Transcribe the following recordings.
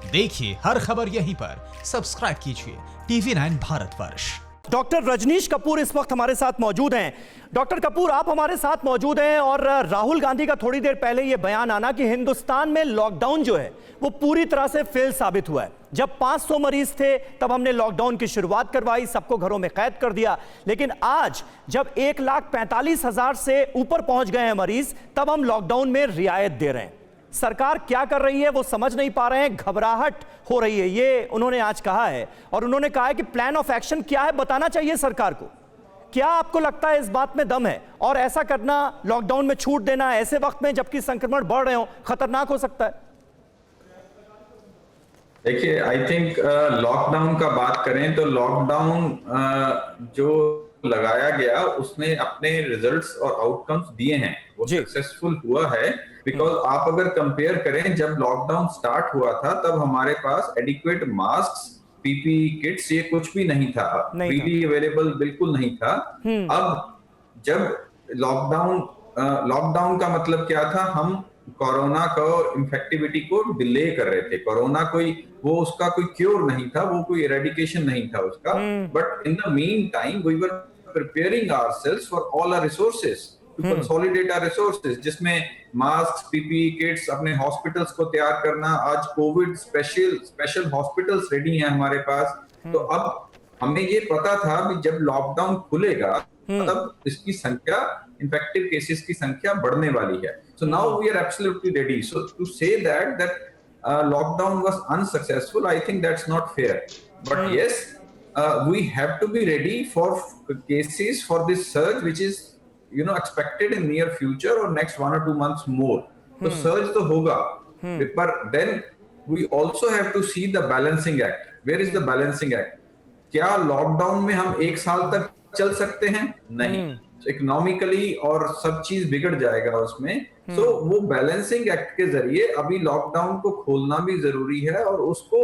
देखिए हर खबर यहीं पर, सब्सक्राइब कीजिए TV9 भारतवर्ष। डॉक्टर रजनीश कपूर इस वक्त हमारे साथ मौजूद हैं। डॉक्टर कपूर, आप हमारे साथ मौजूद हैं और राहुल गांधी का थोड़ी देर पहले यह बयान आना कि हिंदुस्तान में लॉकडाउन जो है वो पूरी तरह से फेल साबित हुआ है। जब 500 मरीज थे तब हमने लॉकडाउन की शुरुआत करवाई, सबको घरों में कैद कर दिया, लेकिन आज जब 1,45,000 से ऊपर पहुंच गए हैं मरीज, तब हम लॉकडाउन में रियायत दे रहे हैं। सरकार क्या कर रही है वो समझ नहीं पा रहे हैं, घबराहट हो रही है, ये उन्होंने आज कहा है। और उन्होंने कहा है कि प्लान ऑफ एक्शन क्या है बताना चाहिए सरकार को। क्या आपको लगता है इस बात में दम है? और ऐसा करना, लॉकडाउन में छूट देना ऐसे वक्त में जबकि संक्रमण बढ़ रहे हो, खतरनाक हो सकता है? देखिए, आई थिंक लॉकडाउन का बात करें तो लॉकडाउन जो लगाया गया उसने अपने रिजल्ट्स और आउटकम्स दिए हैं, वो सक्सेसफुल हुआ है। बिकॉज आप अगर कंपेयर करें, जब लॉकडाउन स्टार्ट हुआ था तब हमारे पास एडिक्वेट मास्क, पीपीई किट्स, ये कुछ भी नहीं था, फ्रीली अवेलेबल बिल्कुल नहीं था। अब जब लॉकडाउन का मतलब क्या था, हम कोरोना को, इन्फेक्टिविटी को डिले कर रहे थे। कोरोना उसका कोई क्योर नहीं था, वो कोई एरेडिकेशन नहीं था उसका। But in the mean time we were preparing ourselves for all our resources to consolidate our resources, जिसमें मास्क, पीपीई किट्स, अपने हॉस्पिटल्स को तैयार करना। आज कोविड स्पेशल हॉस्पिटल्स रेडी हैं हमारे पास। तो अब हमें ये पता था कि जब लॉकडाउन खुलेगा तब इसकी संख्या, इन्फेक्टिव केसेस की संख्या बढ़ने वाली है। So now we are absolutely ready. So to say that lockdown was unsuccessful, I think that's not fair. But yes, we have to be ready for cases for this surge, which is expected in near future or next 1 or 2 months more. So surge तो होगा, but then we also have to see the balancing act. Where is the balancing act? क्या lockdown में हम 1 साल तक चल सकते हैं? नहीं, इकोनॉमिकली और सब चीज बिगड़ जाएगा उसमें। तो वो बैलेंसिंग एक्ट के जरिए अभी लॉकडाउन को खोलना भी जरूरी है और उसको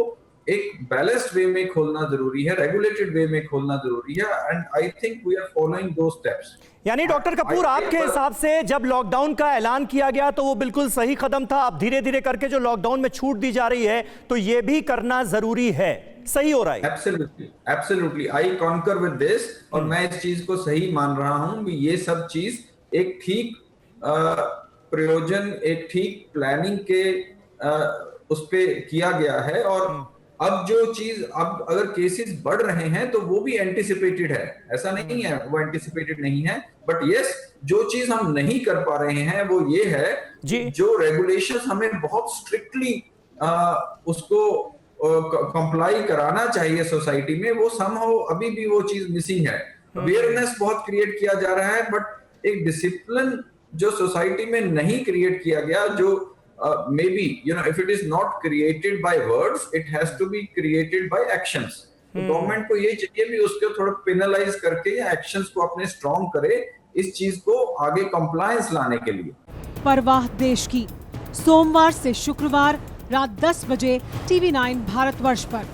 एक बैलेंस्ड वे में खोलना जरूरी है, रेगुलेटेड वे में खोलना जरूरी है। And I think we are following दो स्टेप्स। यानी डॉक्टर कपूर, आपके हिसाब से जब लॉकडाउन का ऐलान किया गया तो वो बिल्कुल सही कदम था। अब धीरे धीरे करके जो लॉकडाउन में छूट दी जा रही है तो ये भी करना जरूरी है, सही हो रहा है? Absolutely, I conquer with this. और मैं इस चीज को सही मान रहा हूं कि ये सब चीज एक ठीक प्रयोजन, एक ठीक प्लानिंग के उस पे किया गया है। और अब जो चीज, अब अगर केसेस बढ़ रहे हैं तो वो भी एंटिसिपेटेड है, ऐसा नहीं है वो एंटिसिपेटेड नहीं है। बट यस, जो चीज हम नहीं कर पा रहे हैं वो ये है, जो रेगुलेशंस हमें बहुत स्ट्रिक्टली उसको कंप्लाई कराना चाहिए सोसाइटी में, वो समहाउ अभी भी वो चीज मिसिंग है। अवेयरनेस बहुत क्रिएट किया जा रहा है, बट एक डिसिप्लिन जो सोसाइटी में नहीं क्रिएट किया गया, जो maybe if it is not created by words, it has to be created by actions. तो गवर्नमेंट को ये चाहिए भी उसको थोड़ा पेनलाइज करके या एक्शंस को अपने स्ट्रॉन्ग करे इस चीज को आगे कंप्लायंस लाने के लिए। परवाह देश की, सोमवार से शुक्रवार रात 10 बजे TV9 भारतवर्ष पर।